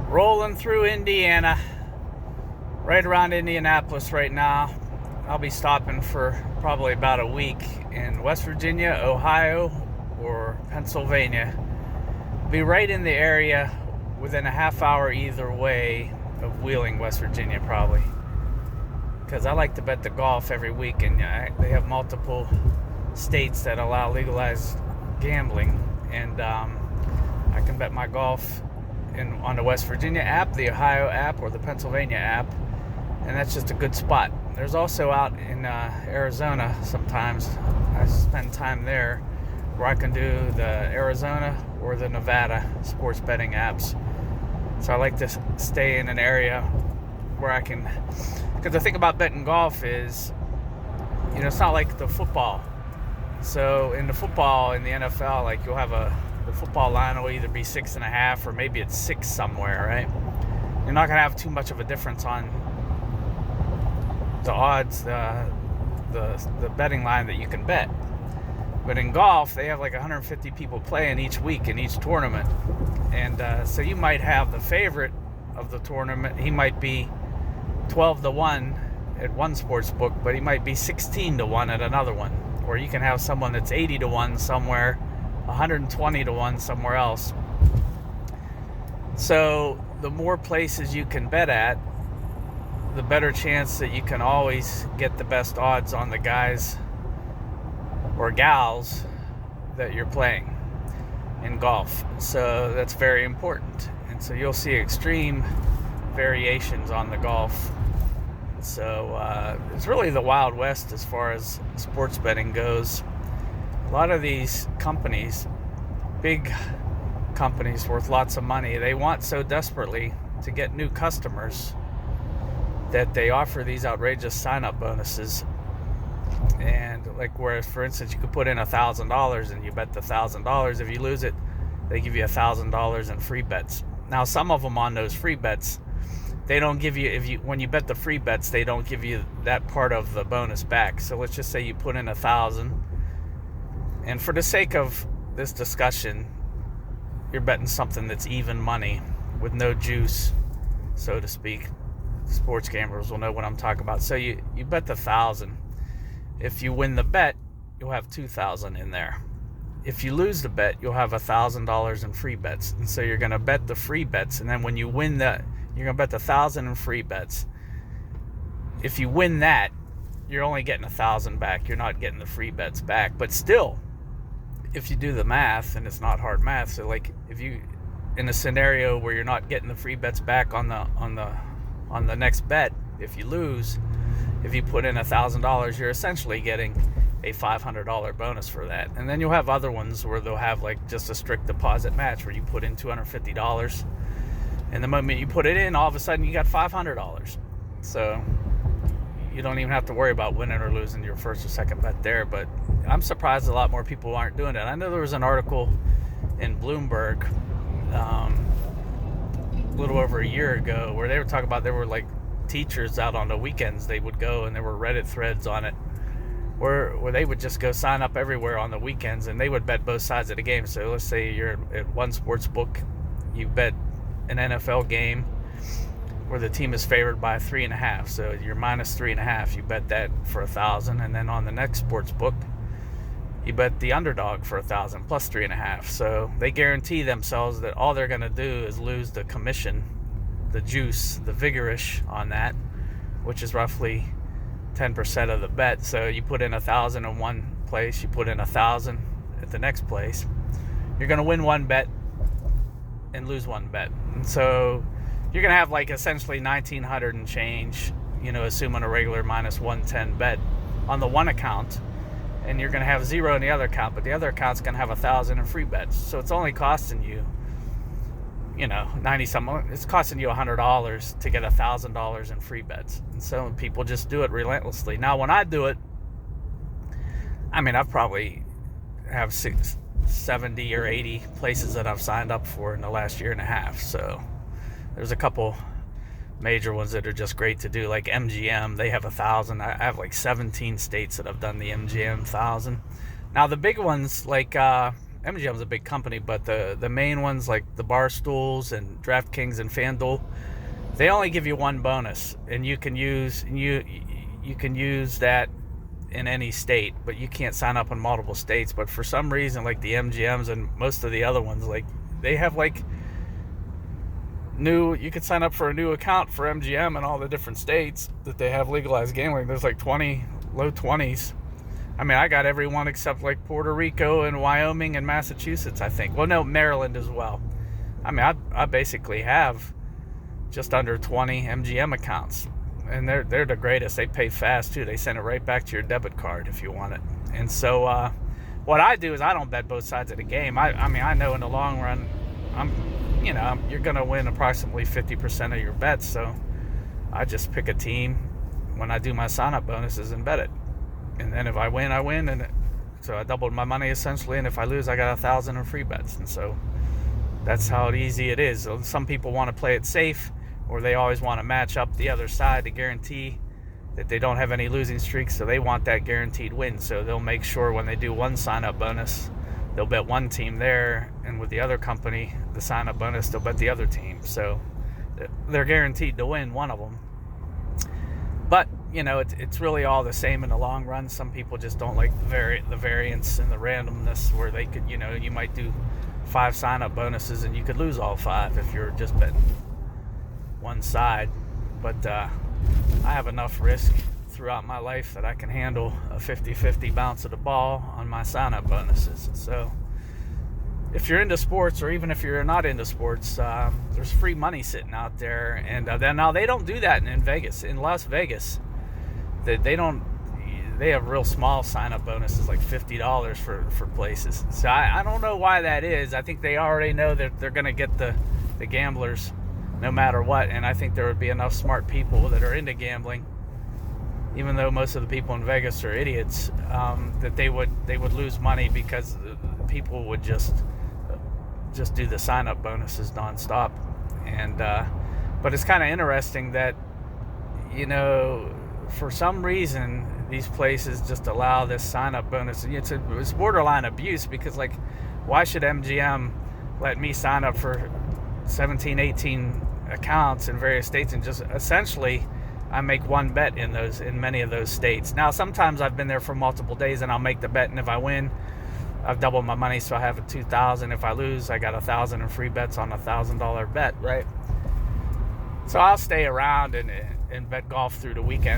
Rolling through Indiana, right around Indianapolis right now. I'll be stopping for probably about a week in West Virginia, Ohio, or Pennsylvania. Be right in the area within a half hour either way of Wheeling, West Virginia, probably. Because I like to bet the golf every week, and they have multiple states that allow legalized gambling, and I can bet my golf on the West Virginia app, the Ohio app, or the Pennsylvania app, and that's just a good spot. There's also out in Arizona sometimes. I spend time there where I can do the Arizona or the Nevada sports betting apps. So I like to stay in an area where I can, because the thing about betting golf is, it's not like the football. So in the football, in the NFL, like you'll have the football line will either be 6.5 or maybe it's 6 somewhere, right? You're not going to have too much of a difference on the odds, the betting line that you can bet. But in golf, they have like 150 people playing each week in each tournament. And so you might have the favorite of the tournament. He might be 12-1 at one sports book, but he might be 16-1 at another one. Or you can have someone that's 80-1 somewhere, 120-1 somewhere else. So the more places you can bet at, the better chance that you can always get the best odds on the guys or gals that you're playing in golf. So that's very important. And so you'll see extreme variations on the golf. So it's really the Wild West as far as sports betting goes. A lot of these companies, big companies worth lots of money, they want so desperately to get new customers that they offer these outrageous sign-up bonuses. And like where, for instance, you could put in $1,000 and you bet the $1,000. If you lose it, they give you $1,000 in free bets. Now, some of them on those free bets, they don't give you, when you bet the free bets, they don't give you that part of the bonus back. So let's just say you put in $1,000, and for the sake of this discussion, you're betting something that's even money with no juice, so to speak. Sports gamblers will know what I'm talking about. So you bet the $1,000. If you win the bet, you'll have $2,000 in there. If you lose the bet, you'll have $1,000 in free bets. And so you're going to bet the free bets, and then when you win that, you're going to bet the $1,000 in free bets. If you win that, you're only getting $1,000 back. You're not getting the free bets back. But still, if you do the math, and it's not hard math, so like if you, in a scenario where you're not getting the free bets back on the next bet, if you lose, if you put in $1,000, you're essentially getting a $500 bonus for that. And then you'll have other ones where they'll have like just a strict deposit match where you put in $250, and the moment you put it in, all of a sudden you got $500. So you don't even have to worry about winning or losing your first or second bet there. But I'm surprised a lot more people aren't doing it. I know there was an article in Bloomberg a little over a year ago where they were talking about, there were like teachers out on the weekends, they would go, and there were Reddit threads on it where they would just go sign up everywhere on the weekends, and they would bet both sides of the game. So let's say you're at one sports book, you bet an NFL game where the team is favored by 3.5, so you're minus 3.5, you bet that for $1,000, and then on the next sports book you bet the underdog for $1,000 plus 3.5. So they guarantee themselves that all they're going to do is lose the commission, the juice, the vigorish on that, which is roughly 10% of the bet. So you put in $1,000 in one place, you put in $1,000 at the next place, you're going to win one bet and lose one bet. And so you're going to have like essentially 1,900 and change, assuming a regular minus 110 bet on the one account, and you're going to have zero in the other account, but the other account's going to have 1,000 in free bets. So it's only costing you, 90 something, it's costing you $100 to get $1,000 in free bets. And so people just do it relentlessly. Now, when I do it, I've probably have 70 or 80 places that I've signed up for in the last year and a half. So there's a couple major ones that are just great to do, like MGM. They have 1,000. I have like 17 states that have done the MGM 1,000. Now the big ones like MGM's a big company, but the main ones like the Barstools and DraftKings and FanDuel, they only give you one bonus, and you can use that in any state, but you can't sign up in multiple states. But for some reason, like the MGMs and most of the other ones, like they have like you could sign up for a new account for MGM in all the different states that they have legalized gambling. There's like 20, low 20s. I mean, I got everyone except like Puerto Rico and Wyoming and Massachusetts, I think. Well, no, Maryland as well. I mean, I basically have just under 20 MGM accounts, and they're the greatest. They pay fast too. They send it right back to your debit card if you want it. And so what I do is I don't bet both sides of the game. I mean, I know in the long run you're going to win approximately 50% of your bets, so I just pick a team when I do my sign-up bonuses and bet it. And then if I win, I win, and so I doubled my money essentially, and if I lose, I got 1,000 in free bets. And so that's how easy it is. Some people want to play it safe, or they always want to match up the other side to guarantee that they don't have any losing streaks, so they want that guaranteed win. So they'll make sure when they do one sign-up bonus, they'll bet one team there, and with the other company, the sign-up bonus, they'll bet the other team. So they're guaranteed to win one of them. But, it's really all the same in the long run. Some people just don't like the variance and the randomness where they could, you might do 5 sign-up bonuses and you could lose all 5 if you're just betting one side. But I have enough risk throughout my life that I can handle a 50-50 bounce of the ball on my sign-up bonuses. So if you're into sports, or even if you're not into sports, there's free money sitting out there. And then now they don't do that in Vegas. In Las Vegas, they have real small sign-up bonuses, like $50 for places. So I don't know why that is. I think they already know that they're going to get the gamblers no matter what. And I think there would be enough smart people that are into gambling, even though most of the people in Vegas are idiots, that they would lose money because people would just do the sign-up bonuses nonstop. And but it's kind of interesting that for some reason these places just allow this sign-up bonus. It's borderline abuse, because like, why should MGM let me sign up for 17, 18 accounts in various states, and just essentially I make one bet in many of those states. Now sometimes I've been there for multiple days and I'll make the bet, and if I win, I've doubled my money, so I have a $2,000. If I lose, I got 1,000 in free bets on a $1,000 bet, right? So I'll stay around and bet golf through the weekend.